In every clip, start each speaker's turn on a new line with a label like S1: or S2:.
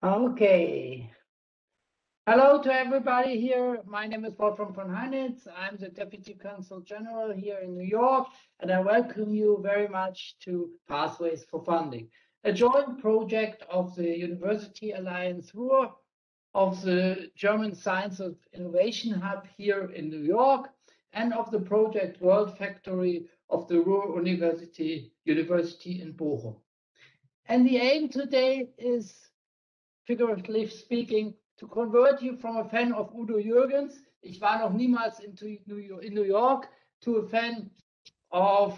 S1: Okay. Hello to everybody here. My name is Wolfram von Heinitz. I'm the Deputy Consul General here in New York, and I welcome you very much to Pathways for Funding, a joint project of the University Alliance Ruhr, of the German Science of Innovation Hub here in New York, and of the project Worldfactory of the Ruhr-Universität University in Bochum. And the aim today is, figuratively speaking, to convert you from a fan of Udo Jürgens, ich war noch niemals in New York, to a fan of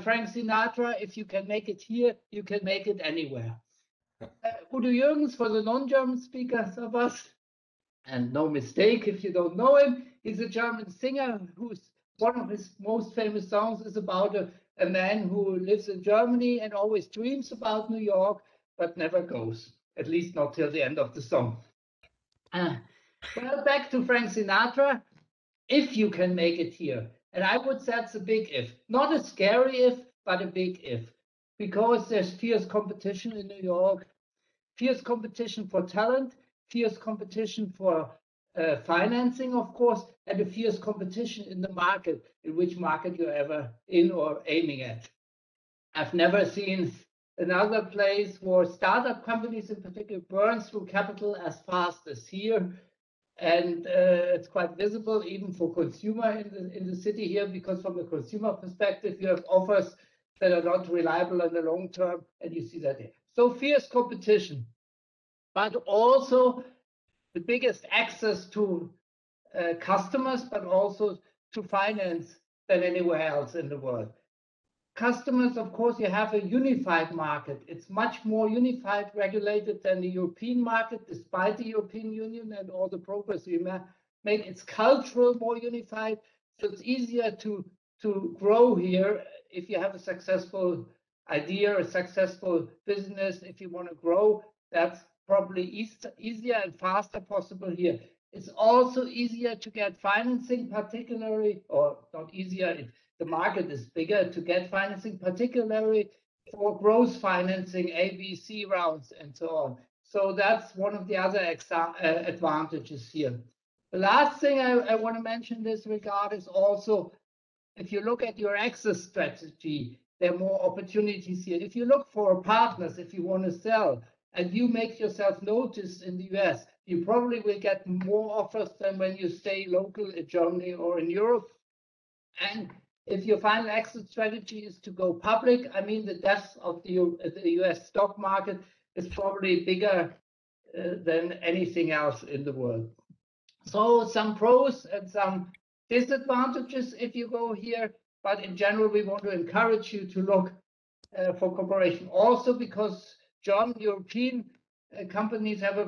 S1: Frank Sinatra. If you can make it here, you can make it anywhere. Udo Jürgens, for the non-German speakers of us, and no mistake if you don't know him, he's a German singer whose one of his most famous songs is about a man who lives in Germany and always dreams about New York, but never goes, at least not till the end of the song. Well, back to Frank Sinatra, if you can make it here. And I would say that's a big if, not a scary if, but a big if, because there's fierce competition in New York, fierce competition for talent, fierce competition for financing, of course, and a fierce competition in the market, in which market you're ever in or aiming at. I've never seen another place where startup companies in particular burn through capital as fast as here. And it's quite visible even for consumer in the city here, because from a consumer perspective, you have offers that are not reliable in the long term, and you see that here. So fierce competition, but also the biggest access to customers, but also to finance than anywhere else in the world. Customers, of course, you have a unified market. It's much more unified, regulated than the European market, despite the European Union and all the progress we made. It's cultural, more unified, so it's easier to grow here if you have a successful idea, a successful business. If you want to grow, that's probably easier and faster possible here. It's also easier to get financing, particularly, or not easier, the market is bigger to get financing, particularly for growth financing, A, B, C rounds, and so on. So that's one of the other advantages here. The last thing I want to mention in this regard is also, if you look at your access strategy, there are more opportunities here. If you look for partners, if you want to sell, and you make yourself noticed in the US, you probably will get more offers than when you stay local in Germany or in Europe. And if your final exit strategy is to go public, I mean, the death of the US stock market is probably bigger than anything else in the world. So some pros and some disadvantages if you go here, but in general, we want to encourage you to look for cooperation. Also because German, European companies have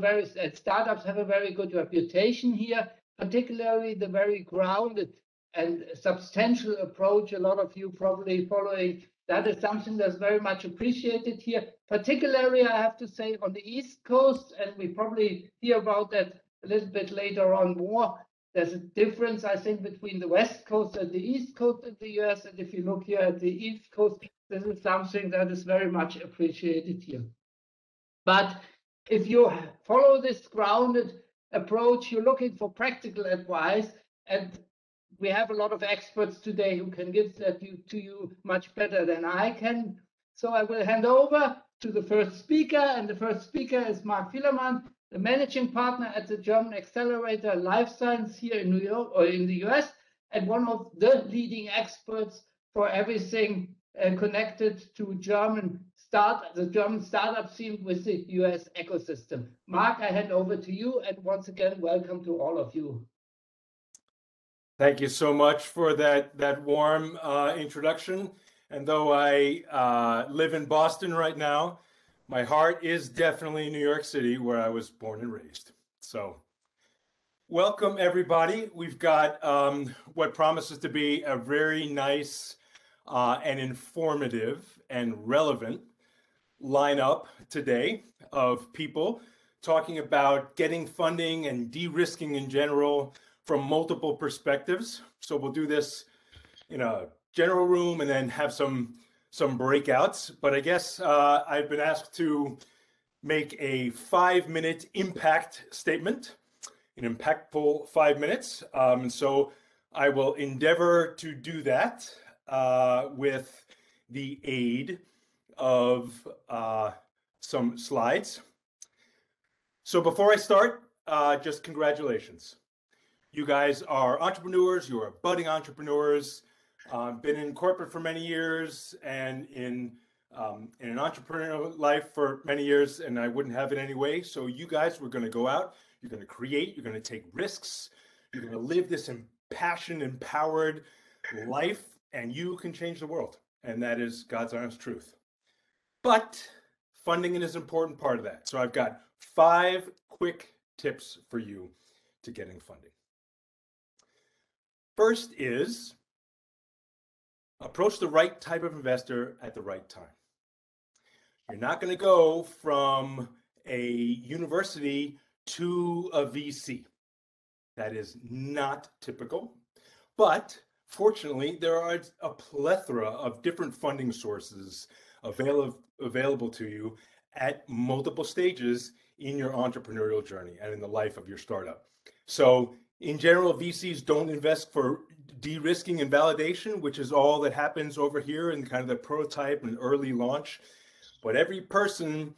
S1: startups have a very good reputation here, particularly the very grounded and substantial approach. A lot of you probably following that is something that's very much appreciated here, particularly I have to say on the East Coast, and we probably hear about that a little bit later on more. There's a difference, I think, between the West Coast and the East Coast in the US, and if you look here at the East Coast, this is something that is very much appreciated here. But if you follow this grounded approach, you're looking for practical advice, and we have a lot of experts today who can give that to you much better than I can. So I will hand over to the first speaker, and the first speaker is Mark Fiellermann, the managing partner at the German Accelerator Life Science here in New York or in the US, and one of the leading experts for everything connected to the German startup scene with the US ecosystem. Mark, I hand over to you, and once again, welcome to all of you.
S2: Thank you so much for that warm introduction. And though I live in Boston right now, my heart is definitely New York City, where I was born and raised. So welcome, everybody. We've got what promises to be a very nice and informative and relevant lineup today of people talking about getting funding and de-risking in general from multiple perspectives. So we'll do this in a general room and then have some breakouts. But I guess I've been asked to make a 5-minute impact statement, an impactful 5 minutes. And so I will endeavor to do that with the aid of some slides. So before I start, just congratulations. You guys are entrepreneurs, you are budding entrepreneurs, been in corporate for many years and in an entrepreneurial life for many years, and I wouldn't have it anyway. So you guys were going to go out, you're going to create, you're going to take risks, you're going to live this impassioned, empowered life, and you can change the world. And that is God's honest truth. But funding is an important part of that. So I've got 5 quick tips for you to getting funding. First is approach the right type of investor at the right time. You're not going to go from a university to a VC. That is not typical. But fortunately, there are a plethora of different funding sources available to you at multiple stages in your entrepreneurial journey and in the life of your startup. So in general, VCs don't invest for de-risking and validation, which is all that happens over here in kind of the prototype and early launch. But every person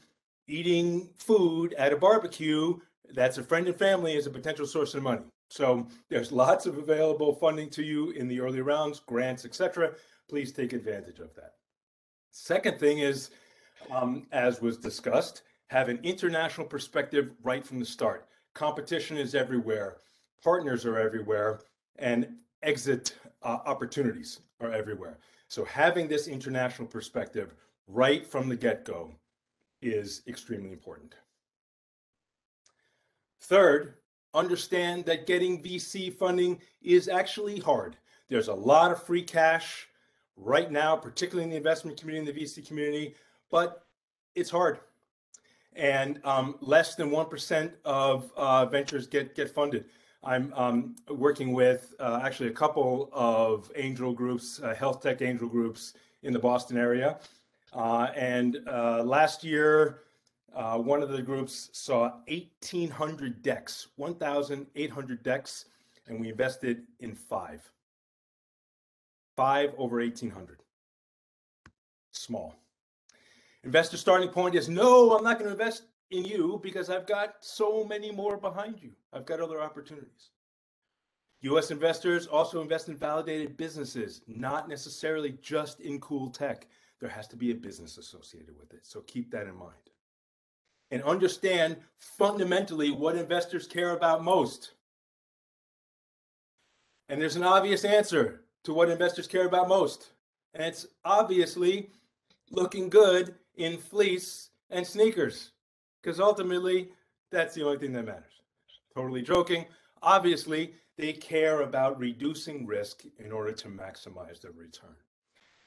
S2: eating food at a barbecue that's a friend and family is a potential source of money. So there's lots of available funding to you in the early rounds, grants, etc. Please take advantage of that. Second thing is, as was discussed, have an international perspective right from the start. Competition is everywhere, partners are everywhere, and exit opportunities are everywhere. So having this international perspective right from the get-go is extremely important. Third, understand that getting VC funding is actually hard. There's a lot of free cash right now, particularly in the investment community, in the VC community, but it's hard. And less than 1% of ventures get funded. I'm working with actually a couple of angel groups, health tech angel groups in the Boston area. And last year, one of the groups saw 1,800 decks, 1,800 decks, and we invested in 5. 5 over 1,800. Small. Investor starting point is, no, I'm not going to invest in you because I've got so many more behind you. I've got other opportunities. US investors also invest in validated businesses, not necessarily just in cool tech. There has to be a business associated with it. So keep that in mind. And understand fundamentally what investors care about most. And there's an obvious answer to what investors care about most. And it's obviously looking good in fleece and sneakers, because ultimately that's the only thing that matters. Totally joking. Obviously, they care about reducing risk in order to maximize their return.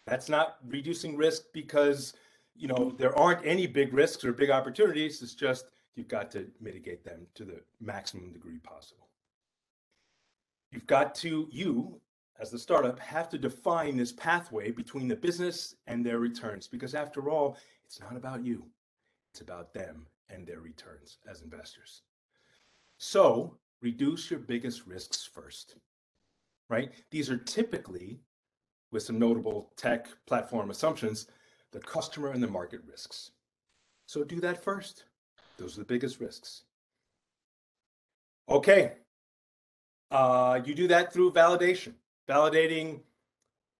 S2: That's not reducing risk because, you know, there aren't any big risks or big opportunities. It's just you've got to mitigate them to the maximum degree possible. You've got to, you as the startup, have to define this pathway between the business and their returns, because after all, it's not about you. It's about them and their returns as investors. So reduce your biggest risks first, right? These are typically, with some notable tech platform assumptions, the customer and the market risks. So do that first. Those are the biggest risks. Okay. You do that through validation. Validating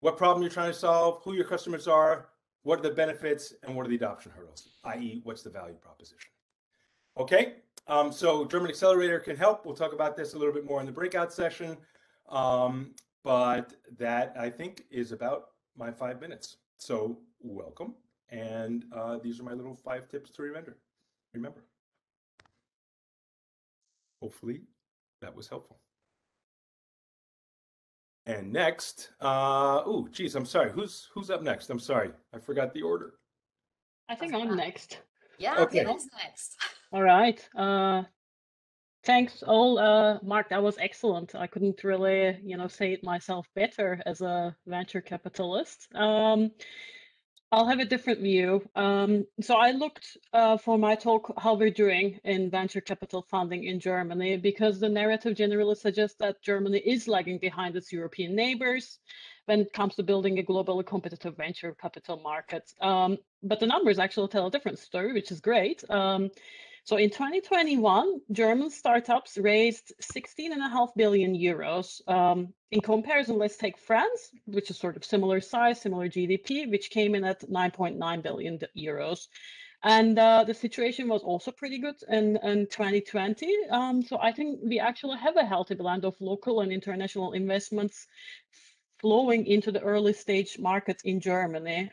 S2: what problem you're trying to solve, who your customers are, what are the benefits, and what are the adoption hurdles, i.e. what's the value proposition. Okay, so German Accelerator can help. We'll talk about this a little bit more in the breakout session, but that, I think, is about my 5 minutes. So welcome, and these are my little 5 tips to remember. Hopefully that was helpful. And next, oh, geez, I'm sorry. Who's up next? I'm sorry, I forgot the order.
S3: I think I'm next.
S4: Yeah,
S2: Okay.
S4: Who's next?
S3: All right. Thanks all, Mark. That was excellent. I couldn't really, say it myself better as a venture capitalist. I'll have a different view. So I looked for my talk how we're doing in venture capital funding in Germany, because the narrative generally suggests that Germany is lagging behind its European neighbors when it comes to building a globally competitive venture capital market. But the numbers actually tell a different story, which is great. So in 2021, German startups raised 16.5 billion euros. In comparison, let's take France, which is sort of similar size, similar GDP, which came in at 9.9 billion euros. And the situation was also pretty good in 2020. So I think we actually have a healthy blend of local and international investments flowing into the early stage markets in Germany.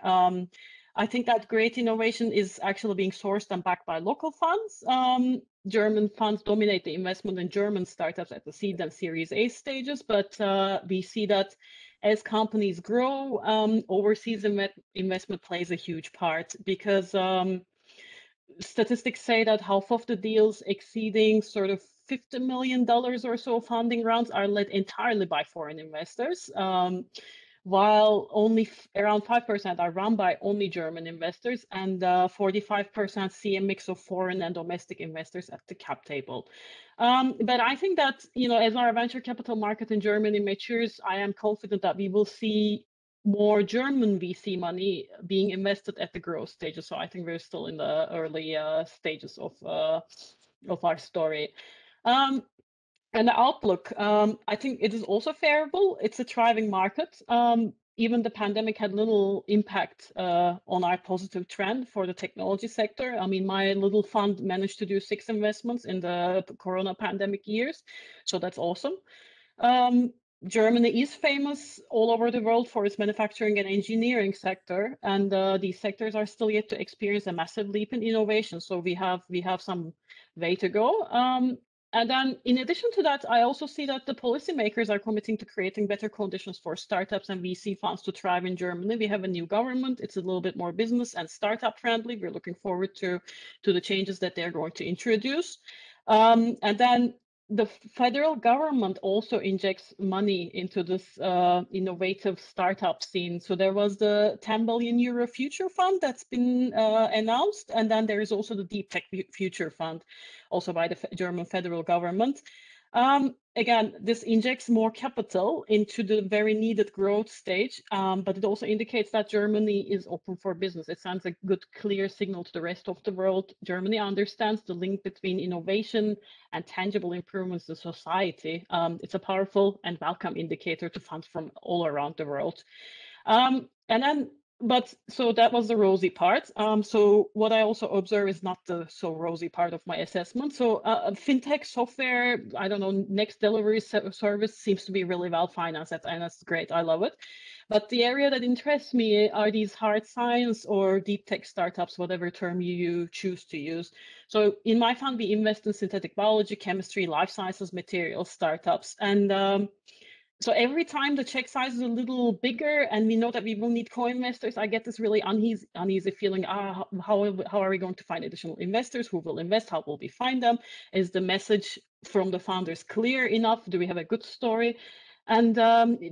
S3: I think that great innovation is actually being sourced and backed by local funds. German funds dominate the investment in German startups at the seed and Series A stages, but we see that as companies grow, overseas investment plays a huge part, because statistics say that half of the deals exceeding sort of $50 million or so funding rounds are led entirely by foreign investors, while only around 5% are run by only German investors, and 45% see a mix of foreign and domestic investors at the cap table. But I think that, as our venture capital market in Germany matures, I am confident that we will see more German VC money being invested at the growth stages. So I think we're still in the early stages of our story. And the outlook, I think it is also favorable. It's a thriving market. Even the pandemic had little impact on our positive trend for the technology sector. I mean, my little fund managed to do 6 investments in the Corona pandemic years. So that's awesome. Germany is famous all over the world for its manufacturing and engineering sector, and these sectors are still yet to experience a massive leap in innovation. So we have some way to go. And then in addition to that, I also see that the policymakers are committing to creating better conditions for startups and VC funds to thrive in Germany. We have a new government. It's a little bit more business and startup friendly. We're looking forward to the changes that they're going to introduce. And then the federal government also injects money into this innovative startup scene. So there was the 10 billion euro future fund that's been announced. And then there is also the Deep Tech Future Fund, also by the German federal government. Again, this injects more capital into the very needed growth stage, but it also indicates that Germany is open for business. It sends a good, clear signal to the rest of the world. Germany understands the link between innovation and tangible improvements in society. It's a powerful and welcome indicator to funds from all around the world. So that was the rosy part. So what I also observe is not the so rosy part of my assessment. So fintech software, I don't know, next delivery service seems to be really well financed, and that's great. I love it. But the area that interests me are these hard science or deep tech startups, whatever term you choose to use. So in my fund, we invest in synthetic biology, chemistry, life sciences, materials startups, and so every time the check size is a little bigger and we know that we will need co-investors, I get this really uneasy feeling, how are we going to find additional investors? Who will invest? How will we find them? Is the message from the founders clear enough? Do we have a good story? And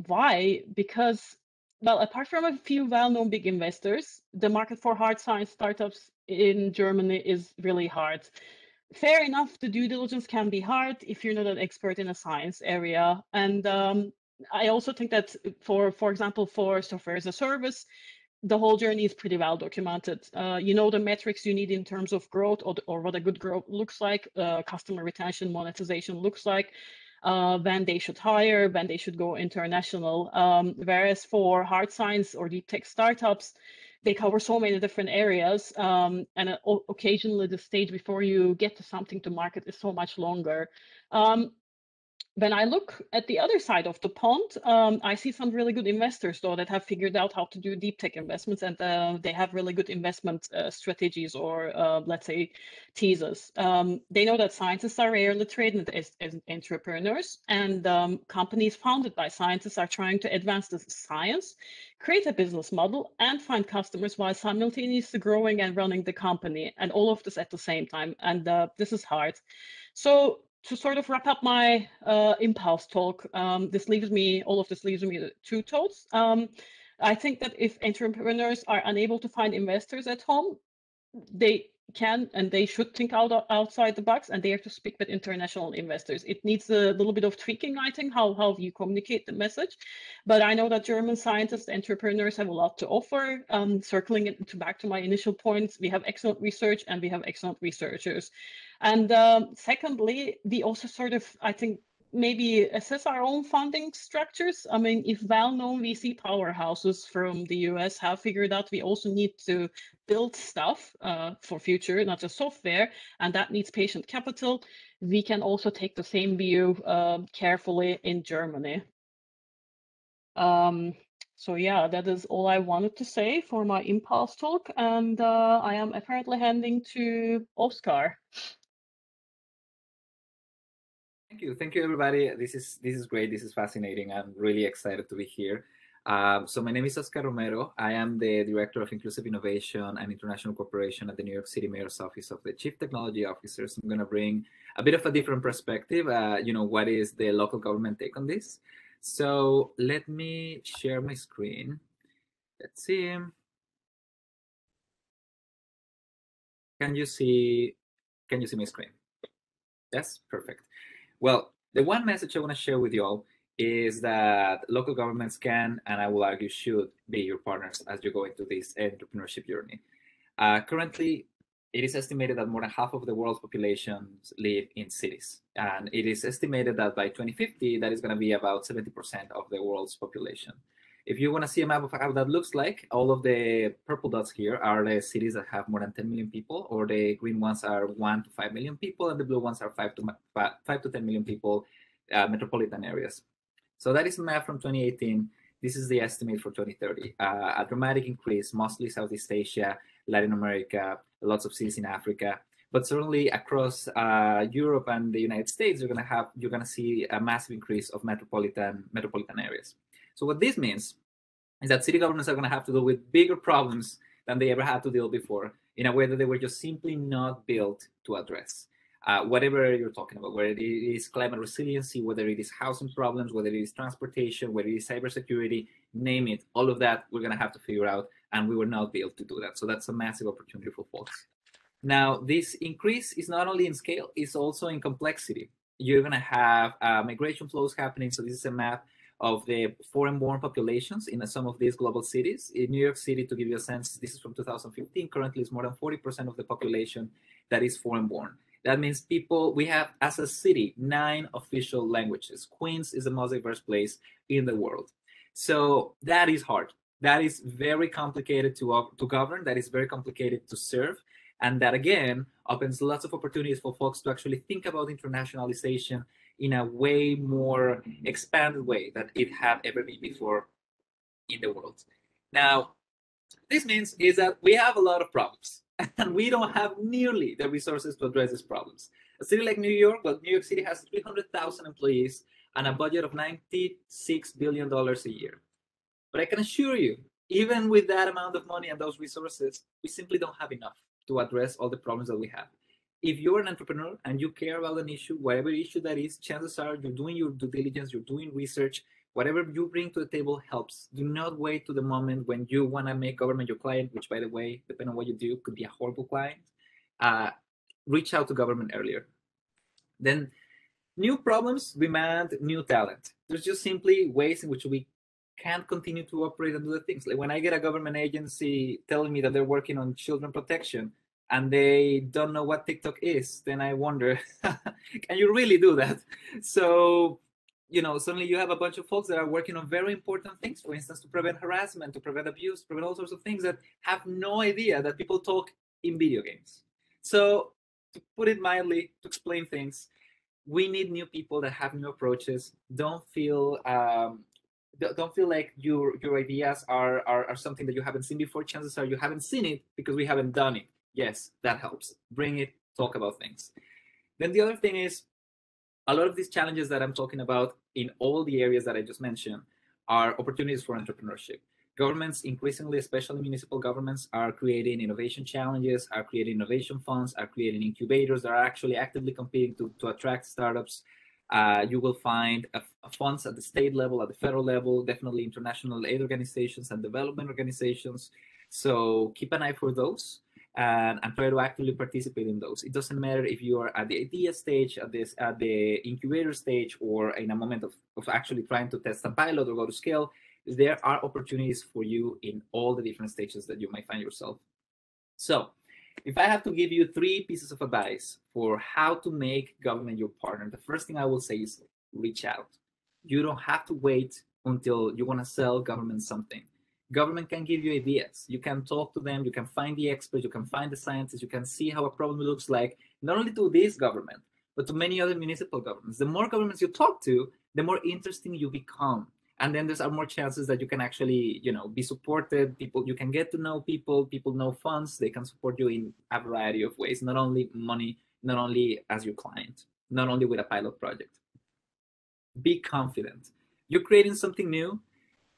S3: why? Because, well, apart from a few well-known big investors, the market for hard science startups in Germany is really hard. Fair enough, the due diligence can be hard if you're not an expert in a science area. And I also think that for example, for software as a service, the whole journey is pretty well documented. You know the metrics you need in terms of growth or what a good growth looks like, customer retention, monetization looks like, when they should hire, when they should go international. Whereas for hard science or deep tech startups, they cover so many different areas, and occasionally the stage before you get to something to market is so much longer. When I look at the other side of the pond, I see some really good investors, though, that have figured out how to do deep tech investments, and they have really good investment strategies or, let's say, teasers. They know that scientists are rarely trained as entrepreneurs, and companies founded by scientists are trying to advance the science, create a business model, and find customers while simultaneously growing and running the company, and all of this at the same time. And this is hard. So to sort of wrap up my impulse talk, all of this leaves me with two thoughts. I think that if entrepreneurs are unable to find investors at home, they can and they should think outside the box, and they have to speak with international investors. It needs a little bit of tweaking, I think, how you communicate the message. But I know that German scientists, entrepreneurs have a lot to offer. Circling it back to my initial points, we have excellent research and we have excellent researchers. And secondly, we also sort of, I think, maybe assess our own funding structures. I mean, if well-known VC powerhouses from the US have figured out we also need to build stuff for future, not just software, and that needs patient capital, we can also take the same view carefully in Germany. So yeah, that is all I wanted to say for my impulse talk, and I am apparently handing to Oscar.
S4: Thank you, everybody. This is great. This is fascinating. I'm really excited to be here. So my name is Oscar Romero. I am the Director of Inclusive Innovation and International Cooperation at the New York City Mayor's Office of the Chief Technology Officer. So I'm going to bring a bit of a different perspective. What is the local government take on this? So let me share my screen. Let's see. Can you see my screen? Yes, perfect. Well, the one message I want to share with you all is that local governments can, and I will argue should, be your partners as you go into this entrepreneurship journey. Currently, it is estimated that more than half of the world's population live in cities. And it is estimated that by 2050, that is going to be about 70% of the world's population. If you want to see a map of how that looks like, all of the purple dots here are the cities that have more than 10 million people, or the green ones are 1 to 5 million people, and the blue ones are 5 to 10 million people, metropolitan areas. So that is a map from 2018. This is the estimate for 2030. A dramatic increase, mostly Southeast Asia, Latin America, lots of cities in Africa, but certainly across Europe and the United States, you're gonna see a massive increase of metropolitan areas. So what this means is that city governments are going to have to deal with bigger problems than they ever had to deal before, in a way that they were just simply not built to address. Whatever you're talking about, whether it is climate resiliency, whether it is housing problems, whether it is transportation, whether it is cybersecurity, name it, all of that we're going to have to figure out, and we were not built to do that. So that's a massive opportunity for folks. Now, this increase is not only in scale, it's also in complexity. You're going to have migration flows happening. So this is a map of the foreign-born populations in some of these global cities. In New York City, to give you a sense, this is from 2015. Currently, it's more than 40% of the population that is foreign-born. That means we have, as a city, 9 official languages. Queens is the most diverse place in the world. So that is hard. That is very complicated to govern. That is very complicated to serve. And that, again, opens lots of opportunities for folks to actually think about internationalization in a way more expanded way than it had ever been before in the world. Now, this means is that we have a lot of problems, and we don't have nearly the resources to address these problems. A city like New York, well, New York City has 300,000 employees and a budget of $96 billion a year. But I can assure you, even with that amount of money and those resources, we simply don't have enough to address all the problems that we have. If you're an entrepreneur and you care about an issue, whatever issue that is, chances are you're doing your due diligence, you're doing research, whatever you bring to the table helps. Do not wait to the moment when you want to make government your client, which, by the way, depending on what you do, could be a horrible client. Reach out to government earlier. Then new problems demand new talent. There's just simply ways in which we can't continue to operate and do the things. Like when I get a government agency telling me that they're working on children protection, and they don't know what TikTok is, then I wonder, can you really do that? So, suddenly you have a bunch of folks that are working on very important things, for instance, to prevent harassment, to prevent abuse, to prevent all sorts of things that have no idea that people talk in video games. So, to put it mildly, to explain things, we need new people that have new approaches. Don't feel like your ideas are something that you haven't seen before. Chances are you haven't seen it because we haven't done it. Yes, that helps. Bring it, talk about things. Then the other thing is, a lot of these challenges that I'm talking about in all the areas that I just mentioned are opportunities for entrepreneurship. Governments, increasingly, especially municipal governments, are creating innovation challenges, are creating innovation funds, are creating incubators that are actually actively competing to attract startups. You will find funds at the state level, at the federal level, definitely international aid organizations and development organizations. So keep an eye for those and try to actively participate in those. It doesn't matter if you are at the idea stage, at the incubator stage, or in a moment of actually trying to test a pilot or go to scale. There are opportunities for you in all the different stages that you might find yourself. So if I have to give you 3 pieces of advice for how to make government your partner, the first thing I will say is reach out. You don't have to wait until you want to sell government something. Government can give you ideas. You can talk to them, you can find the experts, you can find the scientists, you can see how a problem looks like, not only to this government, but to many other municipal governments. The more governments you talk to, the more interesting you become. And then there's more chances that you can actually, be supported. You can get to know people know funds, they can support you in a variety of ways, not only money, not only as your client, not only with a pilot project. Be confident. You're creating something new.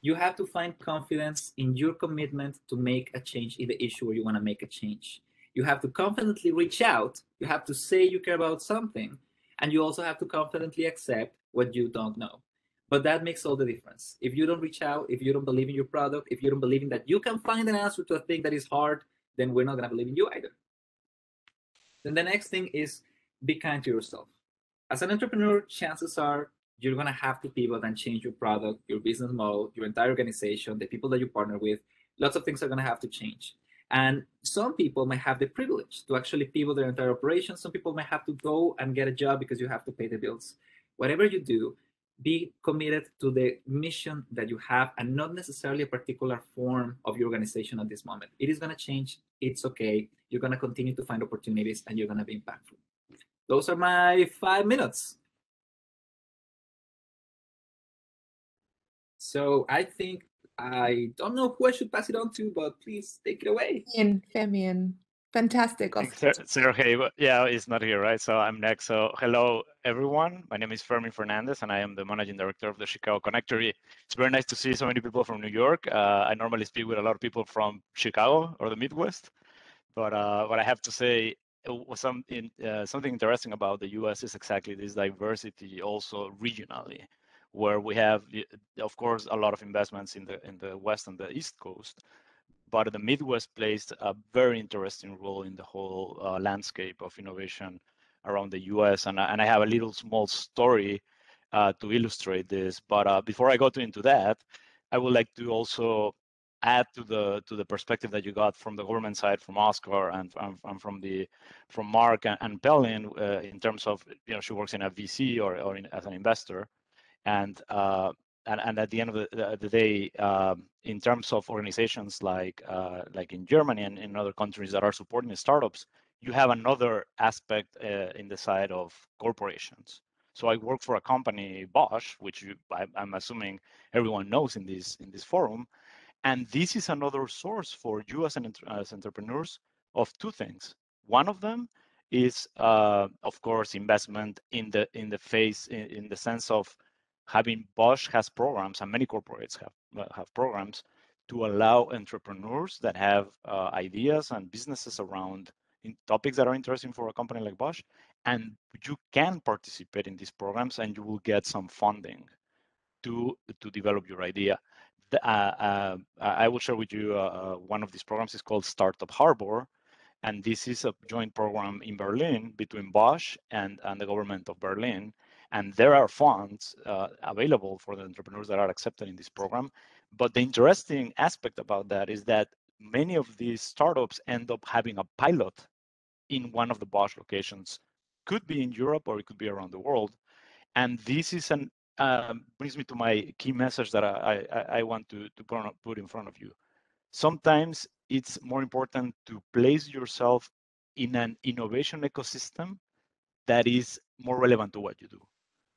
S4: You have to find confidence in your commitment to make a change in the issue where you want to make a change. You have to confidently reach out. You have to say you care about something. And you also have to confidently accept what you don't know. But that makes all the difference. If you don't reach out, if you don't believe in your product, if you don't believe in that you can find an answer to a thing that is hard, then we're not going to believe in you either. Then the next thing is be kind to yourself. As an entrepreneur, chances are you're going to have to pivot and change your product, your business model, your entire organization, the people that you partner with. Lots of things are going to have to change. And some people might have the privilege to actually pivot their entire operation. Some people might have to go and get a job because you have to pay the bills. Whatever you do, be committed to the mission that you have and not necessarily a particular form of your organization at this moment. It is going to change. It's okay. You're going to continue to find opportunities and you're going to be impactful. Those are my 5 minutes. So I think, I don't know who I should pass it on to, but please take it away.
S5: Fermin. Fantastic.
S6: Sergey, yeah, is not here, right? So I'm next. So hello, everyone. My name is Fermin Fernandez, and I am the managing director of the Chicago Connectory. It's very nice to see so many people from New York. I normally speak with a lot of people from Chicago or the Midwest, but what I have to say, something interesting about the U.S. is exactly this diversity, also regionally, where we have, of course, a lot of investments in the West and the East Coast. But the Midwest plays a very interesting role in the whole landscape of innovation around the US. And I have a little small story to illustrate this. But before I go into that, I would like to also add to the perspective that you got from the government side, from Oscar and from Mark and Pelin, in terms of, she works in a VC or as an investor. And at the end of the day, in terms of organizations like in Germany and in other countries that are supporting startups, you have another aspect in the side of corporations. So I work for a company, Bosch, which I'm assuming everyone knows in this forum, and this is another source for you as entrepreneurs of 2 things. One of them is, of course, investment in the sense of having Bosch has programs, and many corporates have programs to allow entrepreneurs that have ideas and businesses around topics that are interesting for a company like Bosch, and you can participate in these programs and you will get some funding to develop your idea. I will share with you one of these programs is called Startup Harbor, and this is a joint program in Berlin between Bosch and the government of Berlin. And there are funds available for the entrepreneurs that are accepted in this program. But the interesting aspect about that is that many of these startups end up having a pilot in one of the Bosch locations. Could be in Europe or it could be around the world. And this is brings me to my key message that I want to put in front of you. Sometimes it's more important to place yourself in an innovation ecosystem that is more relevant to what you do.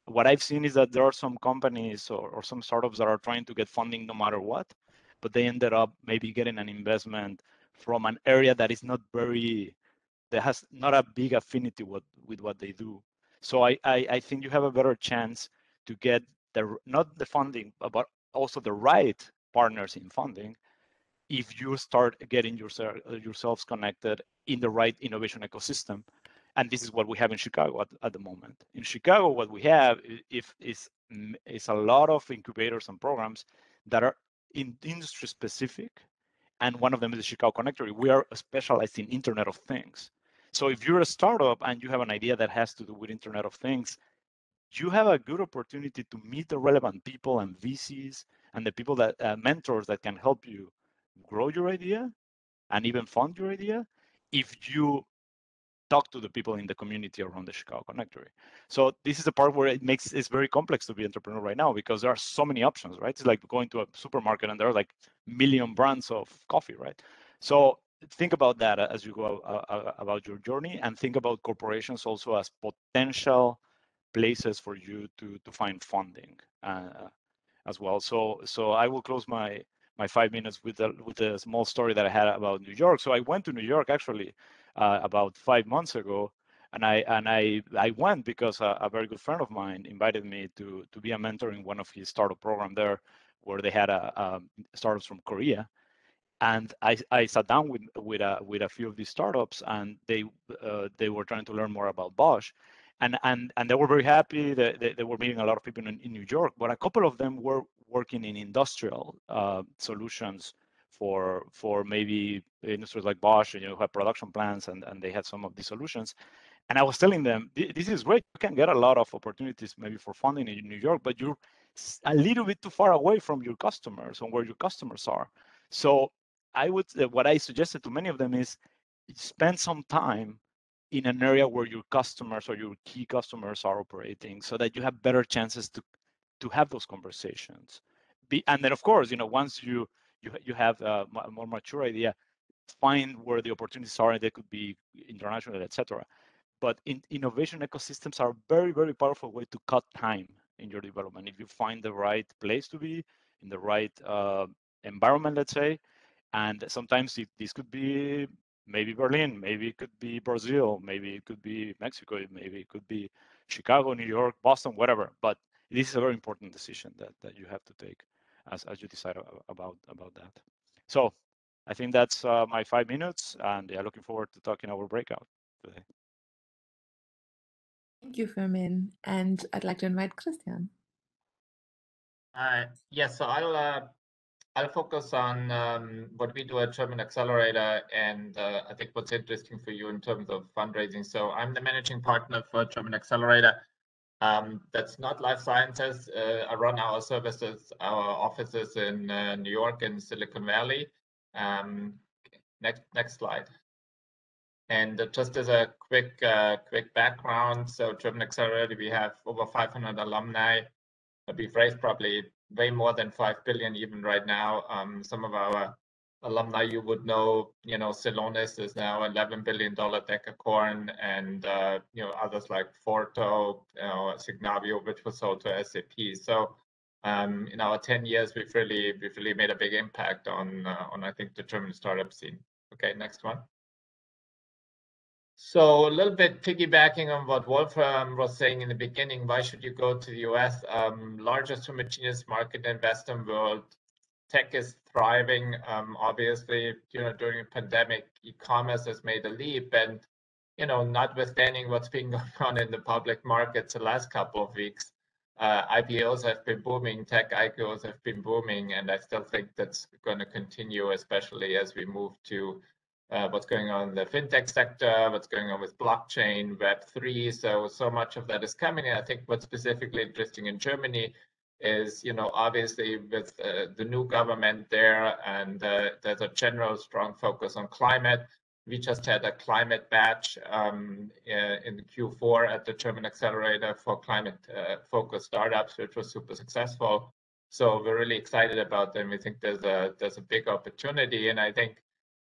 S6: What I've seen is that there are some companies or some startups that are trying to get funding no matter what, but they ended up maybe getting an investment from an area that is that has not a big affinity with what they do. So I think you have a better chance to get not the funding, but also the right partners in funding if you start getting yourselves connected in the right innovation ecosystem. And this is what we have in Chicago at the moment. In Chicago, what we have is a lot of incubators and programs that are industry specific. And one of them is the Chicago Connectory. We are specialized in Internet of Things. So if you're a startup and you have an idea that has to do with Internet of Things, you have a good opportunity to meet the relevant people and VCs and the people that mentors that can help you grow your idea and even fund your idea if you talk to the people in the community around the Chicago Connectory. So this is the part where it's very complex to be an entrepreneur right now, because there are so many options, right? It's like going to a supermarket and there are like a million brands of coffee, right? So think about that as you go about your journey, and think about corporations also as potential places for you to find funding as well. So I will close my 5 minutes with a small story that I had about New York. So I went to New York actually about 5 months ago, and I went because a very good friend of mine invited me to be a mentor in one of his startup program there, where they had startups from Korea. And I sat down with a few of these startups, and they were trying to learn more about Bosch. And they were very happy. They were meeting a lot of people in New York, but a couple of them were working in industrial solutions for maybe industries like Bosch, who have production plants, and they had some of these solutions. And I was telling them, this is great. You can get a lot of opportunities maybe for funding in New York, but you're a little bit too far away from your customers and where your customers are. So what I suggested to many of them is spend some time in an area where your customers or your key customers are operating, so that you have better chances to have those conversations. And then, of course, once you have a more mature idea, find where the opportunities are, and they could be international, etc. But innovation ecosystems are a very, very powerful way to cut time in your development. If you find the right place to be, in the right environment, let's say, and sometimes this could be maybe Berlin, maybe it could be Brazil, maybe it could be Mexico, maybe it could be Chicago, New York, Boston, whatever. But this is a very important decision that you have to take as you decide about that. So I think that's my 5 minutes, and yeah, looking forward to talking our breakout today.
S5: Thank you, Fermin. And I'd like to invite Christian.
S7: Yes, so I'll focus on what we do at German Accelerator, and I think what's interesting for you in terms of fundraising. So I'm the managing partner for German Accelerator. That's not life sciences. I run our services, our offices in New York and Silicon Valley. Next slide. And just as a quick background, so German Accelerator, we have over 500 alumni. We've raised probably way more than 5 billion even right now. Some of our alumni you would know, Celonis is now $11 billion decacorn, and others like Forto, Signavio, which was sold to SAP. So in our 10 years, we've really made a big impact on I think the German startup scene. Okay, next one. So a little bit piggybacking on what Wolf was saying in the beginning, why should you go to the US? Largest homogeneous market in Western world. Tech is thriving. Obviously, during a pandemic, e-commerce has made a leap, and notwithstanding what's been going on in the public markets the last couple of weeks, IPOs have been booming, tech IPOs have been booming, and I still think that's going to continue, especially as we move to what's going on in the fintech sector, what's going on with blockchain, Web3. So much of that is coming. And I think what's specifically interesting in Germany is, obviously with the new government there, and there's a general strong focus on climate. We just had a climate badge in Q4 at the German Accelerator for climate-focused startups, which was super successful. So we're really excited about them. We think there's a big opportunity, and I think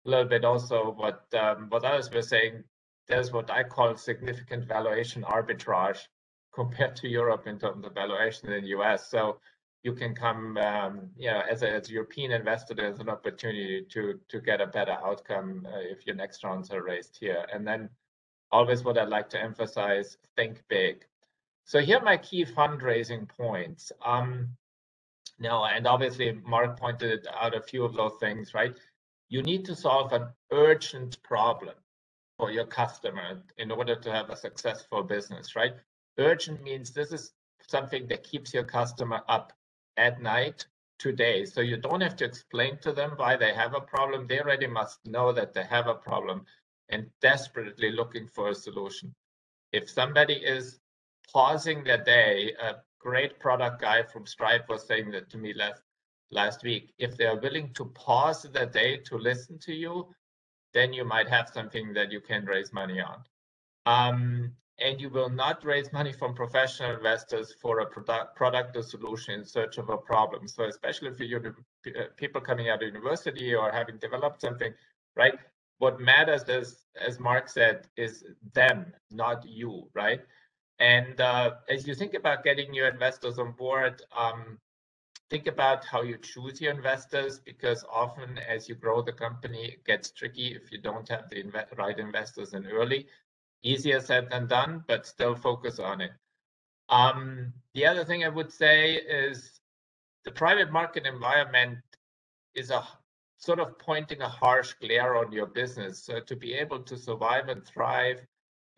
S7: a little bit also what others were saying, there's what I call significant valuation arbitrage compared to Europe in terms of valuation in the US. So you can come, as a European investor, there's an opportunity to get a better outcome if your next rounds are raised here. And then always what I'd like to emphasize, think big. So here are my key fundraising points. Now, and obviously Mark pointed out a few of those things, right? You need to solve an urgent problem. for your customer in order to have a successful business, right? Urgent means this is something that keeps your customer up at night today. So you don't have to explain to them why they have a problem. They already must know that they have a problem and desperately looking for a solution. If somebody is pausing their day, a great product guy from Stripe was saying that to me last week, if they're willing to pause their day to listen to you, then you might have something that you can raise money on. And you will not raise money from professional investors for a product or solution in search of a problem. So especially for people coming out of university or having developed something, right? What matters is, as Mark said, is them, not you, right? And as you think about getting your investors on board, think about how you choose your investors, because often as you grow the company, it gets tricky if you don't have the right investors in early. Easier said than done, but still focus on it. The other thing I would say is the private market environment is a sort of pointing a harsh glare on your business. So to be able to survive and thrive,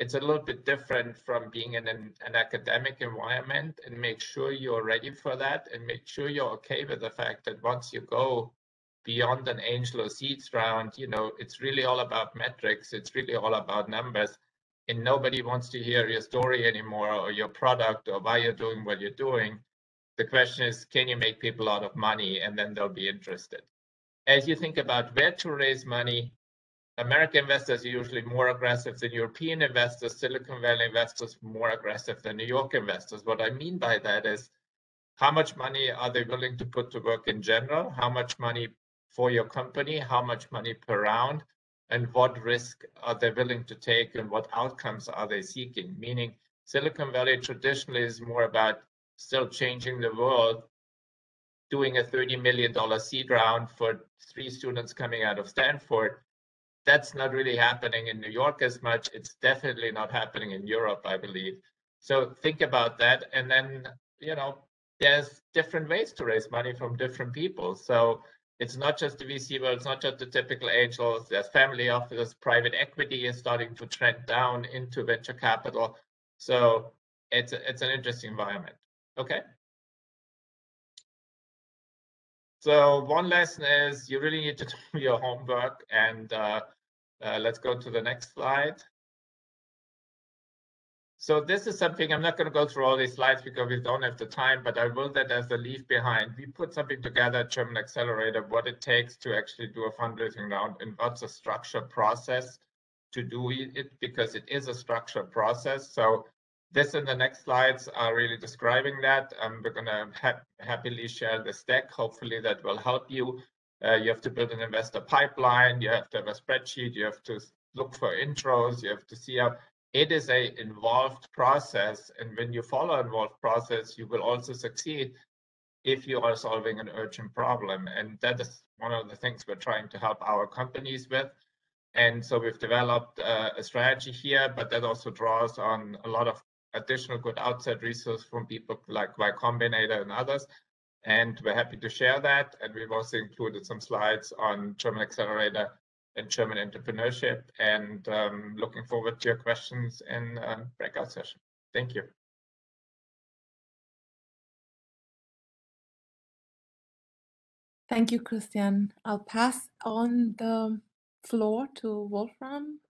S7: it's a little bit different from being in an academic environment, and make sure you're ready for that, and make sure you're okay with the fact that once you go beyond an angel or seeds round, you know, it's really all about metrics. It's really all about numbers. And nobody wants to hear your story anymore, or your product, or why you're doing what you're doing. The question is, can you make people a lot of money? And then they'll be interested. As you think about where to raise money, American investors are usually more aggressive than European investors, Silicon Valley investors more aggressive than New York investors. What I mean by that is, how much money are they willing to put to work in general? How much money for your company? How much money per round? And what risk are they willing to take, and what outcomes are they seeking? Meaning Silicon Valley traditionally is more about still changing the world, doing a $30 million seed round for 3 students coming out of Stanford. That's not really happening in New York as much. It's definitely not happening in Europe, I believe. So think about that. And then, you know, there's different ways to raise money from different people. So it's not just the VC world, it's not just the typical angels. There's family offices, private equity is starting to trend down into venture capital. So it's an interesting environment. Okay. So one lesson is you really need to do your homework, and let's go to the next slide. So this is something, I'm not going to go through all these slides because we don't have the time, but I will that as a leave behind. We put something together at German Accelerator, what it takes to actually do a fundraising round, and what's a structured process to do it, because it is a structured process. So this and the next slides are really describing that. We're going to happily share this deck. Hopefully that will help you. You have to build an investor pipeline. You have to have a spreadsheet. You have to look for intros. You have to see how it is a involved process. And when you follow an involved process, you will also succeed if you are solving an urgent problem. And that is one of the things we're trying to help our companies with. And so we've developed a strategy here, but that also draws on a lot of additional good outside resources from people like Y Combinator and others. And we're happy to share that. And we've also included some slides on German Accelerator and German entrepreneurship, and looking forward to your questions in breakout session. Thank you.
S5: Thank you, Christian. I'll pass on the floor to Wolfram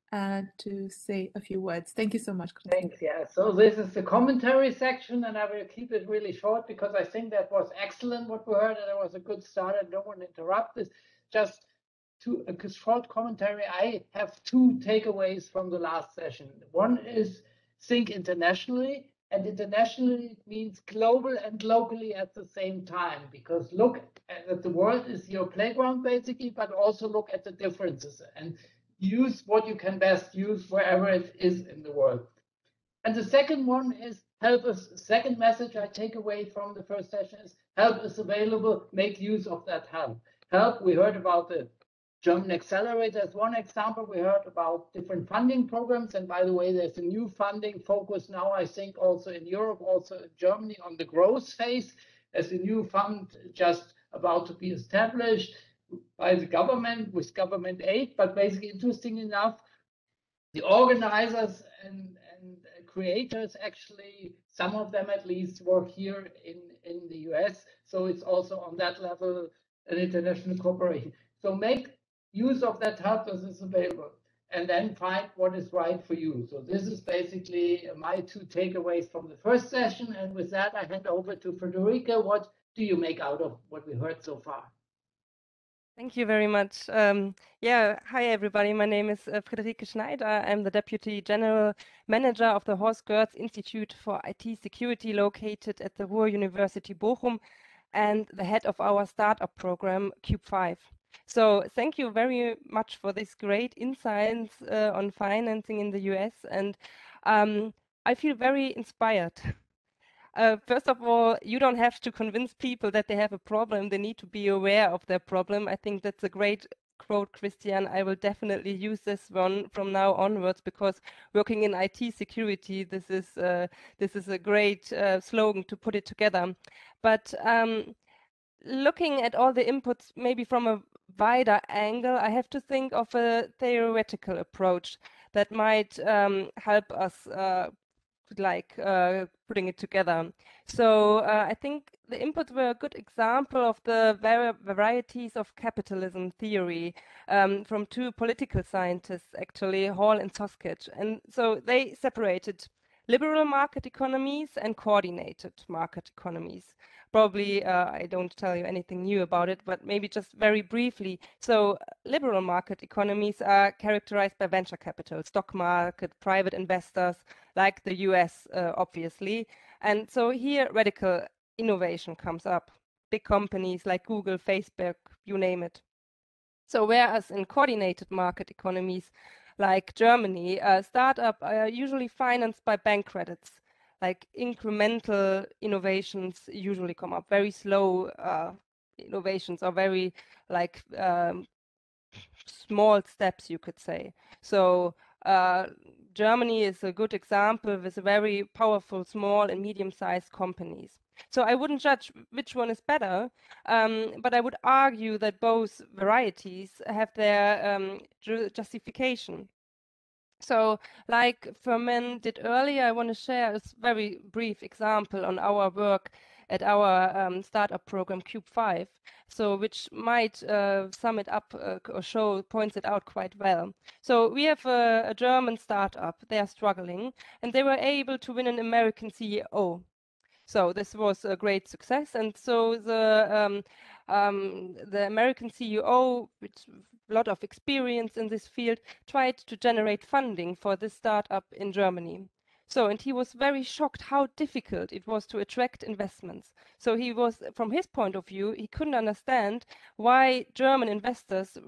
S5: to say a few words. Thank you so much, Christian.
S1: Thanks, yeah. So this is the commentary section, and I will keep it really short because I think that was excellent what we heard, and it was a good start. I don't want to interrupt this. Just a short commentary. I have 2 takeaways from the last session. One is think internationally, and internationally means global and locally at the same time, because look at the world is your playground basically, but also look at the differences and use what you can best use wherever it is in the world. And the second one is help us. Second message I take away from the first session is help is available, make use of that help. Help, we heard about the German Accelerator as one example. We heard about different funding programs. And by the way, there's a new funding focus now, I think also in Europe, also in Germany on the growth phase. There's a new fund just about to be established by the government with government aid. But basically, interesting enough, the organizers and creators, actually, some of them at least, work here in the US. So it's also on that level an international cooperation. So make use of that help as is available, and then find what is right for you. So this is basically my two takeaways from the first session. And with that, I hand over to Federica. What do you make out of what we heard so far?
S8: Thank you very much. Yeah, hi everybody. My name is Friederike Schneider. I'm the Deputy General Manager of the Horst Goerz Institute for IT Security located at the Ruhr-Universität Bochum and the head of our startup program, Cube 5. So thank you very much for this great insights on financing in the US. And I feel very inspired. First of all, you don't have to convince people that they have a problem. They need to be aware of their problem. I think that's a great quote, Christian. I will definitely use this one from now onwards, because working in IT security, this is a great slogan to put it together. But looking at all the inputs, maybe from a wider angle, I have to think of a theoretical approach that might help us putting it together. So I think the inputs were a good example of the varieties of capitalism theory from two political scientists, actually, Hall and Soskich. And so they separated liberal market economies and coordinated market economies. Probably I don't tell you anything new about it, but maybe just very briefly. So liberal market economies are characterized by venture capital, stock market, private investors, like the US, obviously. And so here radical innovation comes up. Big companies like Google, Facebook, you name it. So whereas in coordinated market economies like Germany, startups are usually financed by bank credits. Like incremental innovations usually come up. Very slow innovations are very like small steps, you could say. So Germany is a good example with very powerful small and medium-sized companies. So I wouldn't judge which one is better, but I would argue that both varieties have their justification. So like Fermin did earlier, I want to share a very brief example on our work at our startup program Cube 5, so which might sum it up or points it out quite well. So we have a German startup, they are struggling, and they were able to win an American CEO. So this was a great success, and so the American CEO, with a lot of experience in this field, tried to generate funding for this startup in Germany. So, and he was very shocked how difficult it was to attract investments. So he was, from his point of view, he couldn't understand why German investors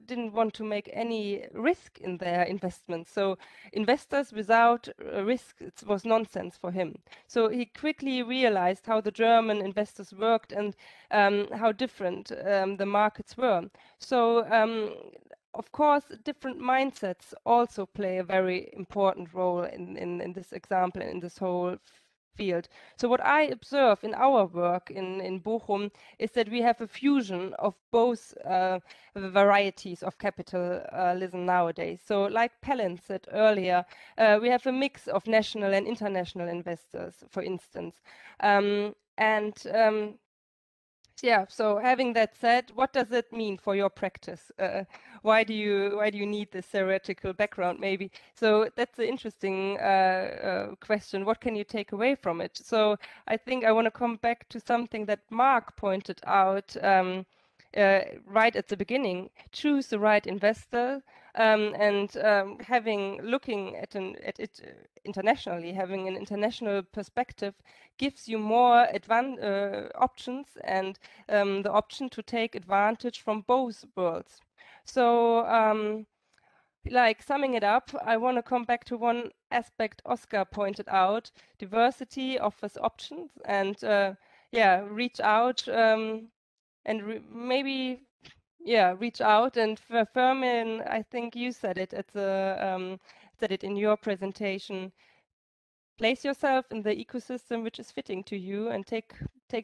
S8: didn't want to make any risk in their investments. So investors without risk, it was nonsense for him. So he quickly realized how the German investors worked and how different the markets were. So of course, different mindsets also play a very important role in this example, in this whole field. So what I observe in our work in Bochum is that we have a fusion of both varieties of capitalism nowadays. So like Pelin said earlier, we have a mix of national and international investors, for instance. Yeah, so having that said, what does it mean for your practice? Why do you need this theoretical background, maybe? So that's an interesting question. What can you take away from it? So I think I want to come back to something that Mark pointed out right at the beginning. Choose the right investor, and looking at it internationally, having an international perspective gives you more options and the option to take advantage from both worlds. So like summing it up, I want to come back to one aspect Oscar pointed out. Diversity offers options, and yeah, reach out and maybe reach out. And Fermin, I think you said it at the said it in your presentation. Place yourself in the ecosystem which is fitting to you, and take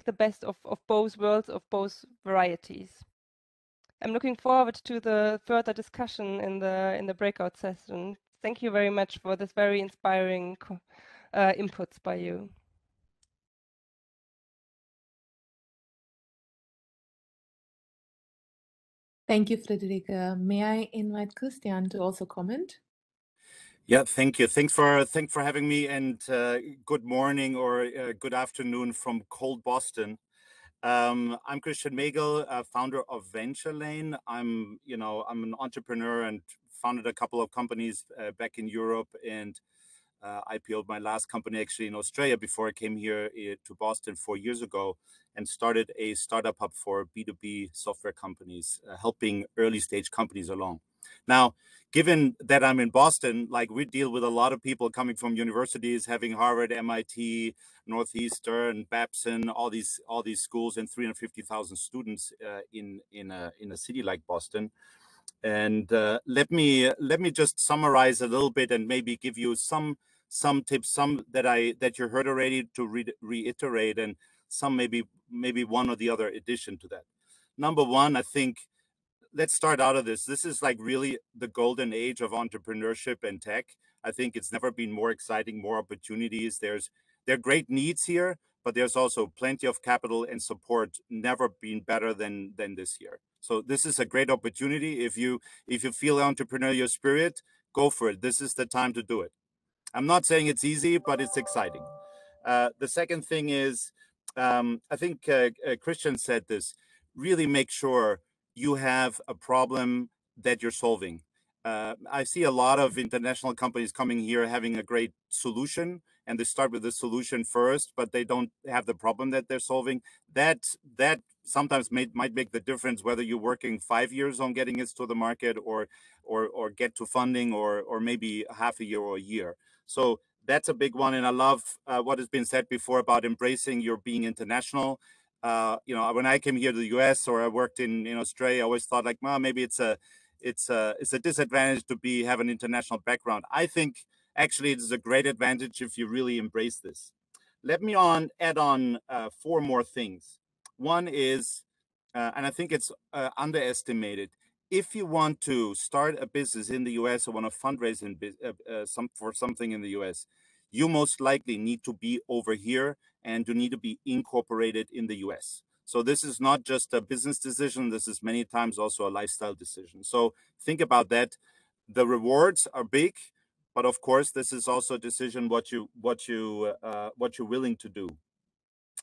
S8: the best of both worlds, of both varieties. I'm looking forward to the further discussion in the breakout session. Thank you very much for this very inspiring inputs by you.
S5: Thank you, Friederike. May I invite Christian to also comment?
S9: Yeah, thank you. Thanks for having me, and good morning or good afternoon from cold Boston. I'm Christian Megel, founder of Venture Lane. I'm an entrepreneur and founded a couple of companies back in Europe, and IPO'd my last company actually in Australia before I came here to Boston 4 years ago, and started a startup hub for B2B software companies, helping early stage companies along. Now, given that I'm in Boston, like we deal with a lot of people coming from universities, having Harvard, MIT, Northeastern, Babson, all these schools, and 350,000 students in a city like Boston. And let me just summarize a little bit and maybe give you some tips, some that you heard already, to reiterate, and some maybe one or the other addition to that. Number one, I think, let's start out of this. This is like really the golden age of entrepreneurship and tech. I think it's never been more exciting, more opportunities. There are great needs here, but there's also plenty of capital and support. Never been better than this year. So this is a great opportunity. If you feel entrepreneurial spirit, go for it. This is the time to do it. I'm not saying it's easy, but it's exciting. The second thing is, I think Christian said this, really make sure you have a problem that you're solving. I see a lot of international companies coming here having a great solution, and they start with the solution first, but they don't have the problem that they're solving. That sometimes might make the difference whether you're working 5 years on getting it to the market, or get to funding, or maybe half a year or a year. So that's a big one. And I love what has been said before about embracing your being international. When I came here to the US, or I worked in Australia, I always thought like, well, maybe it's a disadvantage to have an international background. I think actually it is a great advantage if you really embrace this. Let me add on 4 more things. One is, and I think it's underestimated, if you want to start a business in the US or want to fundraise for something in the US, you most likely need to be over here, and you need to be incorporated in the US. So this is not just a business decision. This is many times also a lifestyle decision. So think about that. The rewards are big, but of course, this is also a decision what you're willing to do.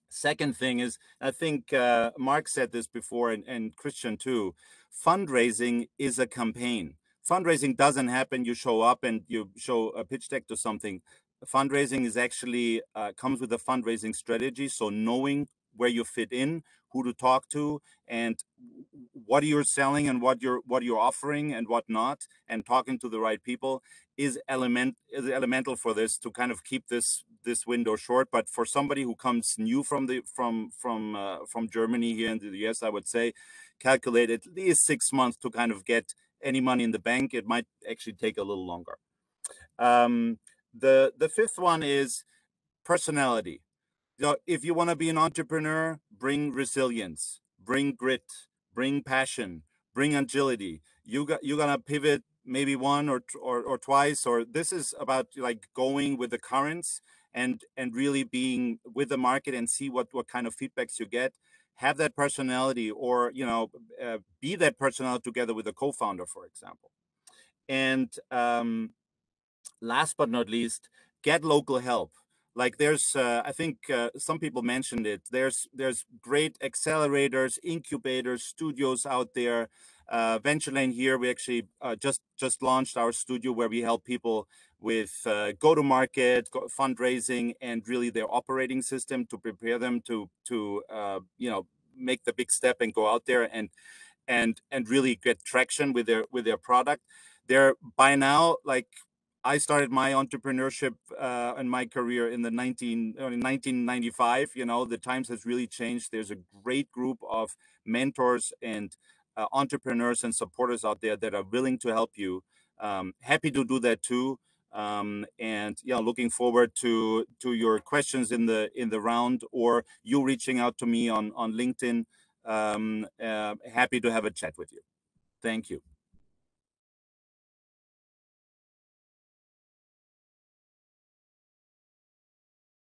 S9: Second thing is, I think Mark said this before, and Christian too, fundraising is a campaign. Fundraising doesn't happen, you show up and you show a pitch deck to something. Fundraising is actually comes with a fundraising strategy. So knowing where you fit in, who to talk to, and what you're selling, and what you're offering and what not, and talking to the right people is elemental for this, to kind of keep this window short. But for somebody who comes new from Germany here into the US, I would say calculate at least 6 months to kind of get any money in the bank. It might actually take a little longer. The fifth one is personality. If you want to be an entrepreneur, bring resilience, bring grit, bring passion, bring agility. You're gonna pivot maybe one or twice, or this is about like going with the currents and really being with the market and see what kind of feedbacks you get. Have that personality, or be that personality together with a co-founder, for example. And last but not least, get local help. Like there's, I think some people mentioned it. There's great accelerators, incubators, studios out there. Venture Lane here, we actually just launched our studio where we help people with go-to-market, fundraising, and really their operating system to prepare them to make the big step and go out there and really get traction with their product. They're by now, like, I started my entrepreneurship and my career in 1995. The times has really changed. There's a great group of mentors and entrepreneurs and supporters out there that are willing to help you. Happy to do that too. And looking forward to your questions in the round, or you reaching out to me on LinkedIn. Happy to have a chat with you. Thank you.